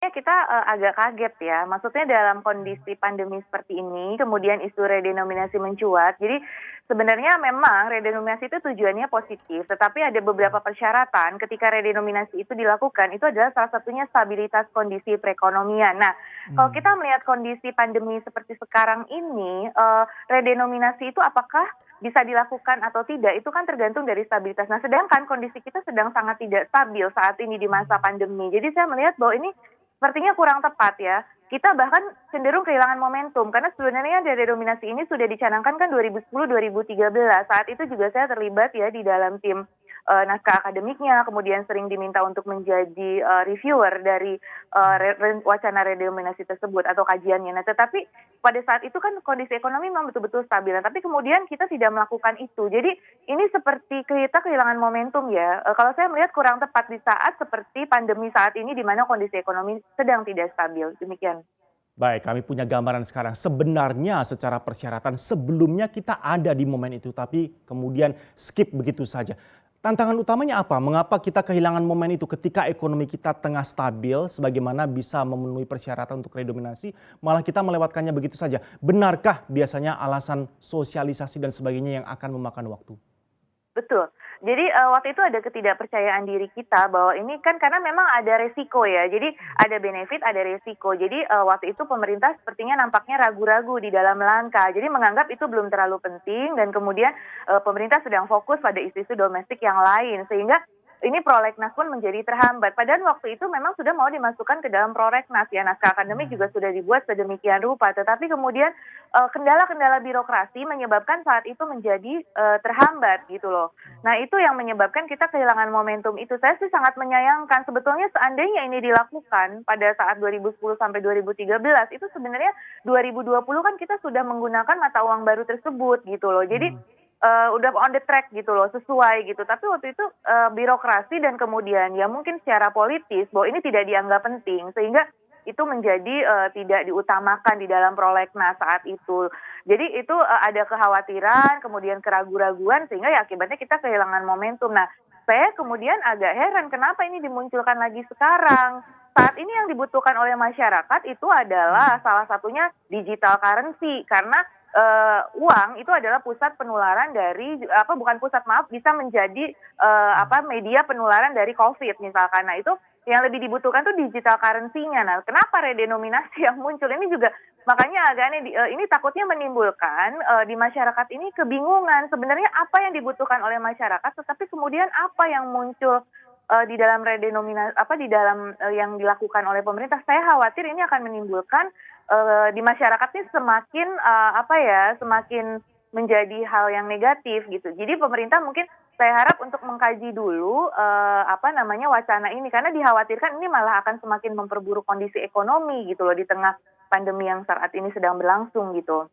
Kita, agak kaget ya, maksudnya dalam kondisi pandemi seperti ini, kemudian isu redenominasi mencuat. Jadi sebenarnya memang redenominasi itu tujuannya positif, tetapi ada beberapa persyaratan ketika redenominasi itu dilakukan, itu adalah salah satunya stabilitas kondisi perekonomian. Nah, kalau Mmm, kita melihat kondisi pandemi seperti sekarang ini, redenominasi itu apakah bisa dilakukan atau tidak, itu kan tergantung dari stabilitas. Nah, sedangkan kondisi kita sedang sangat tidak stabil saat ini di masa mmm, pandemi. Jadi saya melihat bahwa ini sepertinya kurang tepat ya. Kita bahkan cenderung kehilangan momentum karena sebenarnya dari dominasi ini sudah dicanangkan kan 2010, 2013. Saat itu juga saya terlibat ya di dalam tim, naskah akademiknya, kemudian sering diminta untuk menjadi, reviewer dari, mmm. wacana redenominasi tersebut atau kajiannya. Nah, tetapi pada saat itu kan kondisi ekonomi memang betul-betul stabil, tapi kemudian kita tidak melakukan itu. Jadi ini seperti kita kehilangan momentum ya, kalau saya melihat kurang tepat di saat seperti pandemi saat ini di mana kondisi ekonomi sedang tidak stabil, demikian. Baik, kami punya gambaran sekarang. Sebenarnya secara persyaratan sebelumnya kita ada di momen itu, tapi kemudian skip begitu saja. Tantangan utamanya apa? Mengapa kita kehilangan momen itu ketika ekonomi kita tengah stabil, sebagaimana bisa memenuhi persyaratan untuk redominasi, malah kita melewatkannya begitu saja. Benarkah biasanya alasan sosialisasi dan sebagainya yang akan memakan waktu? Betul. Jadi, waktu itu ada ketidakpercayaan diri kita bahwa ini kan karena memang ada resiko ya, jadi ada benefit, ada resiko. Jadi, waktu itu pemerintah sepertinya nampaknya ragu-ragu di dalam langkah. Jadi menganggap itu belum terlalu penting dan kemudian, pemerintah sedang fokus pada isu-isu domestik yang lain. Sehingga ini prolegnas pun menjadi terhambat. Padahal waktu itu memang sudah mau dimasukkan ke dalam prolegnas ya, naskah akademik juga Hmm. sudah dibuat sedemikian rupa. Tetapi kemudian, kendala-kendala birokrasi menyebabkan saat itu menjadi, terhambat gitu loh. Nah, itu yang menyebabkan kita kehilangan momentum itu. Saya sih sangat menyayangkan, sebetulnya seandainya ini dilakukan pada saat 2010 sampai 2013, itu sebenarnya 2020 kan kita sudah menggunakan mata uang baru tersebut gitu loh. Jadi, Hmm. udah on the track gitu loh, sesuai gitu. Tapi waktu itu, birokrasi dan kemudian ya mungkin secara politis bahwa ini tidak dianggap penting, sehingga itu menjadi, tidak diutamakan di dalam prolegnas saat itu. Jadi itu, ada kekhawatiran, kemudian keraguan-raguan sehingga ya akibatnya kita kehilangan momentum. Nah, saya kemudian agak heran kenapa ini dimunculkan lagi sekarang. Saat ini yang dibutuhkan oleh masyarakat itu adalah salah satunya digital currency karena, uang itu adalah pusat penularan dari bukan pusat maaf, bisa menjadi, media penularan dari Covid misalkan. Nah itu yang lebih dibutuhkan tuh digital currency-nya. Nah kenapa redenominasi yang muncul ini juga makanya agak aneh ini takutnya menimbulkan, di masyarakat ini kebingungan sebenarnya apa yang dibutuhkan oleh masyarakat, tetapi kemudian apa yang muncul, di dalam di dalam, yang dilakukan oleh pemerintah. Saya khawatir ini akan menimbulkan, di masyarakat ini semakin, semakin menjadi hal yang negatif gitu. Jadi pemerintah mungkin saya harap untuk mengkaji dulu, wacana ini karena dikhawatirkan ini malah akan semakin memperburuk kondisi ekonomi gitu loh di tengah pandemi yang saat ini sedang berlangsung gitu.